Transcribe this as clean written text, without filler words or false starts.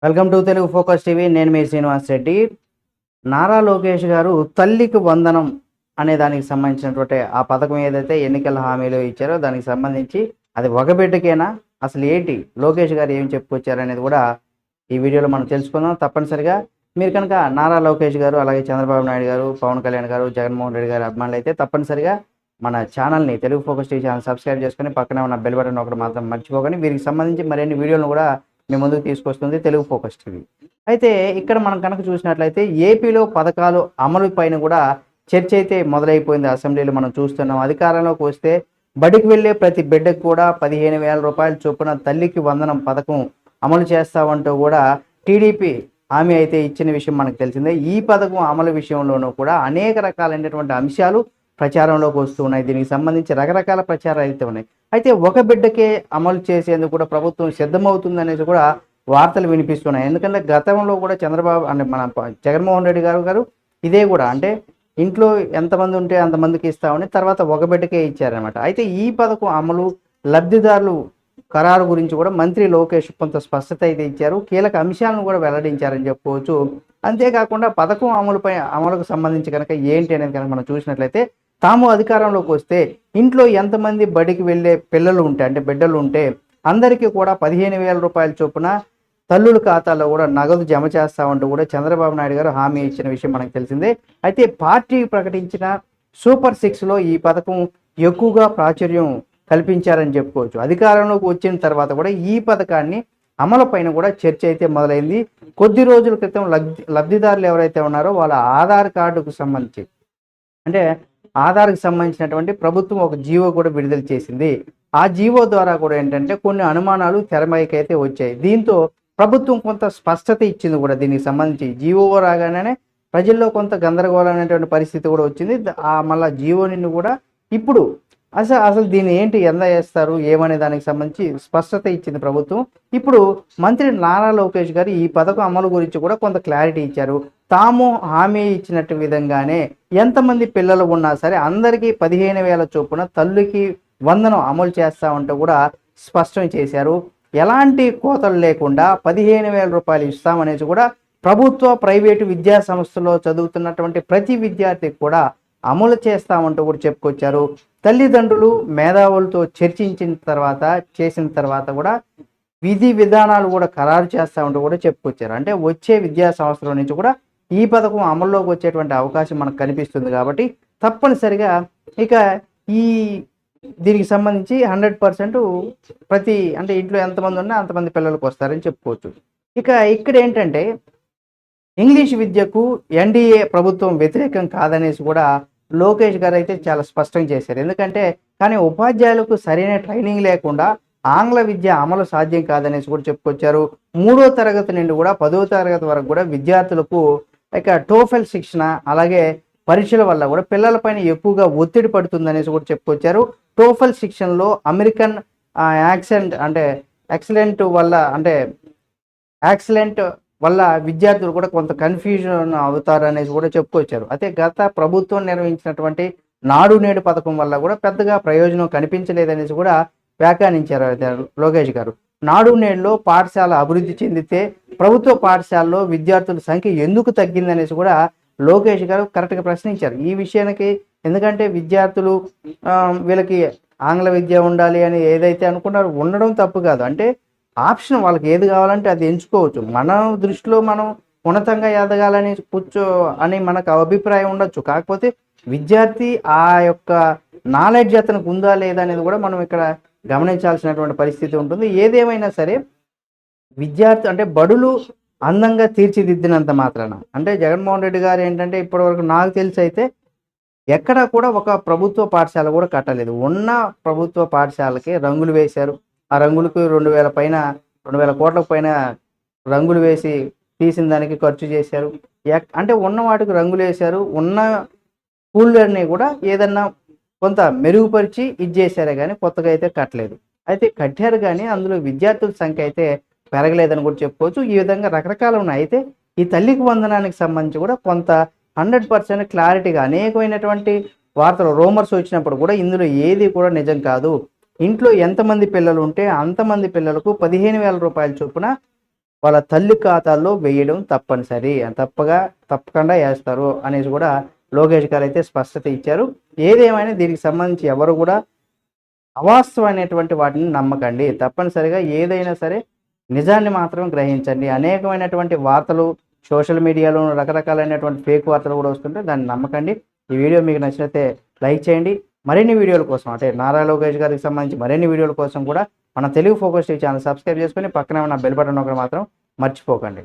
Welcome to Telugu focus TV. నేను మీ శ్రీనివాస్ రెడ్డి. నారా లోకేష్ గారు తల్లికి వందనం అనే దానికి సంబంధించినటువంటి ఆ పథకం ఏదైతే ఎన్నికల హామీలో ఇచ్చారో దానికి సంబంధించి అది ఒక బిడ్డకేనా, అసలు ఏంటి లోకేష్ గారు ఏం చెప్పుకొచ్చారనేది కూడా ఈ వీడియోలో మనం తెలుసుకుందాం. తప్పనిసరిగా మీరు కనుక నారా లోకేష్ గారు, అలాగే చంద్రబాబు నాయుడు గారు, పవన్ కళ్యాణ్ గారు, జగన్మోహన్ రెడ్డి గారు అభిమానులు అయితే తప్పనిసరిగా మన ఛానల్ని Telugu focus TV channel subscribe చేసుకొని పక్కనే ఉన్న బెల్ బటన్ ఒకటి మాత్రం మర్చిపోకండి. వీరికి సంబంధించి మరిన్ని వీడియోలను కూడా మీ ముందుకు తీసుకొస్తుంది తెలుగు ఫోకస్ టీవీ. అయితే ఇక్కడ మనం కనుక చూసినట్లయితే ఏపీలో పథకాలు అమలు పైన కూడా చర్చ అయితే మొదలైపోయింది. అసెంబ్లీలో మనం చూస్తున్నాం. అధికారంలోకి వస్తే బడికి వెళ్ళే ప్రతి బిడ్డకు కూడా 15,000 రూపాయల చొప్పున తల్లికి వందనం పథకం అమలు చేస్తామంటూ కూడా టీడీపీ హామీ అయితే ఇచ్చిన విషయం మనకు తెలిసిందే. ఈ పథకం అమలు విషయంలోనూ కూడా అనేక రకాలైనటువంటి అంశాలు ప్రచారంలోకి వస్తున్నాయి. దీనికి సంబంధించి రకరకాల ప్రచారాలు అయితే ఉన్నాయి. అయితే ఒక బిడ్డకే అమలు చేసేందుకు కూడా ప్రభుత్వం సిద్ధమవుతుందనేసి కూడా వార్తలు వినిపిస్తున్నాయి. ఎందుకంటే గతంలో కూడా చంద్రబాబు అంటే మన జగన్మోహన్ రెడ్డి గారు ఇదే కూడా అంటే ఇంట్లో ఎంతమంది ఉంటే అంతమందికి ఇస్తామని తర్వాత ఒక బిడ్డకే ఇచ్చారనమాట. అయితే ఈ పథకం అమలు, లబ్ధిదారులు ఖరారు గురించి కూడా మంత్రి లోకేష్ కొంత స్పష్టత అయితే ఇచ్చారు. కీలక అంశాలను కూడా వెల్లడించారని చెప్పుకోవచ్చు. అంతేకాకుండా పథకం అమలుకు సంబంధించి కనుక ఏంటి అనేది కనుక మనం చూసినట్లయితే తాము అధికారంలోకి వస్తే ఇంట్లో ఎంతమంది బడికి వెళ్ళే పిల్లలు ఉంటే అంటే బిడ్డలు ఉంటే అందరికీ కూడా 15,000 రూపాయల చొప్పున తల్లుల ఖాతాలో కూడా నగదు జమ చేస్తామంటూ కూడా చంద్రబాబు నాయుడు గారు హామీ ఇచ్చిన విషయం మనకు తెలిసిందే. అయితే పార్టీ ప్రకటించిన సూపర్ 6లో ఈ పథకం ఎక్కువగా ప్రాచుర్యం కల్పించారని చెప్పుకోవచ్చు. అధికారంలోకి వచ్చిన తర్వాత కూడా ఈ పథకాన్ని అమలు పైన కూడా చర్చ అయితే మొదలైంది. కొద్ది రోజుల క్రితం లబ్ధిదారులు ఎవరైతే ఉన్నారో వాళ్ళ ఆధార్ కార్డుకు సంబంధించి అంటే ఆధార్కి సంబంధించినటువంటి ప్రభుత్వం ఒక జీవో కూడా విడుదల చేసింది. ఆ జీవో ద్వారా కూడా ఏంటంటే కొన్ని అనుమానాలు తెరమైకైతే వచ్చాయి. దీంతో ప్రభుత్వం కొంత స్పష్టత ఇచ్చింది కూడా దీనికి సంబంధించి. జీవో రాగానే ప్రజల్లో కొంత గందరగోళమైనటువంటి పరిస్థితి కూడా వచ్చింది. మళ్ళీ జీవో నిన్ను కూడా ఇప్పుడు అసలు దీన్ని ఏంటి ఎంత చేస్తారు ఏమనే దానికి సంబంధించి స్పష్టత ఇచ్చింది ప్రభుత్వం. ఇప్పుడు మంత్రి నారా లోకేష్ గారు ఈ పథకం అమలు గురించి కూడా కొంత క్లారిటీ ఇచ్చారు. తాము హామీ ఇచ్చినట్టు విధంగానే ఎంతమంది పిల్లలు ఉన్నా సరే అందరికీ 15,000 చొప్పున తల్లికి వందనం అమలు చేస్తామంటూ కూడా స్పష్టం చేశారు. ఎలాంటి కోతలు లేకుండా 15,000 రూపాయలు ఇస్తామనేసి కూడా ప్రభుత్వ ప్రైవేటు విద్యా సంస్థల్లో చదువుతున్నటువంటి ప్రతి విద్యార్థికి కూడా అమలు చేస్తామంటూ కూడా చెప్పుకొచ్చారు. తల్లిదండ్రులు మేధావులతో చేసిన తర్వాత కూడా విధి విధానాలు కూడా ఖరారు చేస్తామంటూ కూడా చెప్పుకొచ్చారు. అంటే వచ్చే విద్యా సంవత్సరం నుంచి కూడా ఈ పథకం అమల్లోకి వచ్చేటువంటి అవకాశం మనకు కనిపిస్తుంది. కాబట్టి తప్పనిసరిగా ఇక ఈ దీనికి సంబంధించి 100% ప్రతి అంటే ఇంట్లో ఎంతమంది ఉన్నా అంతమంది పిల్లలకు వస్తారని చెప్పుకోవచ్చు. ఇక ఇక్కడ ఏంటంటే ఇంగ్లీష్ విద్యకు ఎన్డీఏ ప్రభుత్వం వ్యతిరేకం కాదనేసి కూడా లోకేష్ గారు అయితే చాలా స్పష్టం చేశారు. ఎందుకంటే కానీ ఉపాధ్యాయులకు సరైన ట్రైనింగ్ లేకుండా ఆంగ్ల విద్య అమలు సాధ్యం కాదనేసి కూడా చెప్పుకొచ్చారు. 3వ తరగతి నుండి కూడా 10వ తరగతి వరకు కూడా విద్యార్థులకు ఇక టోఫెల్ శిక్షణ అలాగే పరీక్షల వల్ల కూడా పిల్లలపైన ఎక్కువగా ఒత్తిడి పడుతుందనేసి కూడా చెప్పుకొచ్చారు. టోఫెల్ శిక్షణలో అమెరికన్ యాక్సిలెంట్ వల్ల విద్యార్థులు కూడా కొంత కన్ఫ్యూజన్ అవుతారు అనేసి కూడా చెప్పుకొచ్చారు. అయితే గత ప్రభుత్వం నిర్వహించినటువంటి నాడు నేడు పథకం వల్ల కూడా పెద్దగా ప్రయోజనం కనిపించలేదనేసి కూడా వ్యాఖ్యానించారు లోకేష్ గారు. నాడు నేడులో పాఠశాల అభివృద్ధి చెందితే ప్రభుత్వ పాఠశాలలో విద్యార్థుల సంఖ్య ఎందుకు తగ్గిందనేసి కూడా లోకేష్ గారు కరెక్ట్గా ప్రశ్నించారు ఈ విషయానికి. ఎందుకంటే విద్యార్థులు వీళ్ళకి ఆంగ్ల విద్య ఉండాలి అని ఏదైతే అనుకున్నారో ఉండడం తప్పు కాదు. అంటే ఆప్షన్ వాళ్ళకి ఏది కావాలంటే అది ఎంచుకోవచ్చు. మన దృష్టిలో మనం ఉన్నతంగా ఎదగాలని అని మనకు అభిప్రాయం ఉండొచ్చు. కాకపోతే విద్యార్థి ఆ యొక్క నాలెడ్జ్ అతనికి ఉందా లేదా అనేది కూడా మనం ఇక్కడ గమనించాల్సినటువంటి పరిస్థితి ఉంటుంది. ఏదేమైనా సరే విద్యార్థి అంటే బడులు అందంగా తీర్చిదిద్దినంత మాత్రాన అంటే జగన్మోహన్ రెడ్డి గారు ఏంటంటే ఇప్పటివరకు నాకు తెలిసి అయితే ఎక్కడ కూడా ఒక ప్రభుత్వ పాఠశాల కూడా కట్టలేదు. ఉన్న ప్రభుత్వ పాఠశాలకి రంగులు వేశారు. ఆ రంగులకు 2,000 కోట్లకు పైన రంగులు వేసి తీసిన దానికి ఖర్చు చేశారు. అంటే ఉన్న వాటికి రంగులు వేశారు. ఉన్న స్కూళ్ళని కూడా ఏదన్నా కొంత మెరుగుపరిచి చేశారే కానీ కొత్తగా అయితే కట్టలేదు. అయితే కట్టారు కానీ అందులో విద్యార్థుల సంఖ్య అయితే పెరగలేదని కూడా చెప్పుకోవచ్చు. ఈ విధంగా రకరకాలు ఉన్నాయి. అయితే ఈ తల్లికి వందనానికి సంబంధించి కూడా కొంత 100% క్లారిటీగా అనేకమైనటువంటి వార్తలు రూమర్స్ వచ్చినప్పుడు కూడా ఇందులో ఏది కూడా నిజం కాదు. ఇంట్లో ఎంతమంది పిల్లలు ఉంటే అంతమంది పిల్లలకు 15,000 రూపాయల చొప్పున వాళ్ళ తల్లి ఖాతాల్లో వేయడం తప్పనిసరి, తప్పకుండా వేస్తారు అనేసి కూడా లోకేష్ గారు అయితే స్పష్టత ఇచ్చారు. ఏదేమైనా దీనికి సంబంధించి ఎవరు కూడా అవాస్తవమైనటువంటి వాటిని నమ్మకండి. తప్పనిసరిగా ఏదైనా సరే నిజాన్ని మాత్రం గ్రహించండి. అనేకమైనటువంటి వార్తలు సోషల్ మీడియాలో రకరకాలైనటువంటి ఫేక్ వార్తలు కూడా వస్తుంటే దాన్ని నమ్మకండి. ఈ వీడియో మీకు నచ్చినట్లయితే లైక్ చేయండి. మరిన్ని వీడియోల కోసం అంటే నారా లోకేష్ గారికి సంబంధించి మరిన్ని వీడియోల కోసం కూడా మన Telugu focus TV channel subscribe చేసుకొని పక్కనే ఉన్న బెల్ బటన్ నొక్కడం మాత్రం మర్చిపోకండి.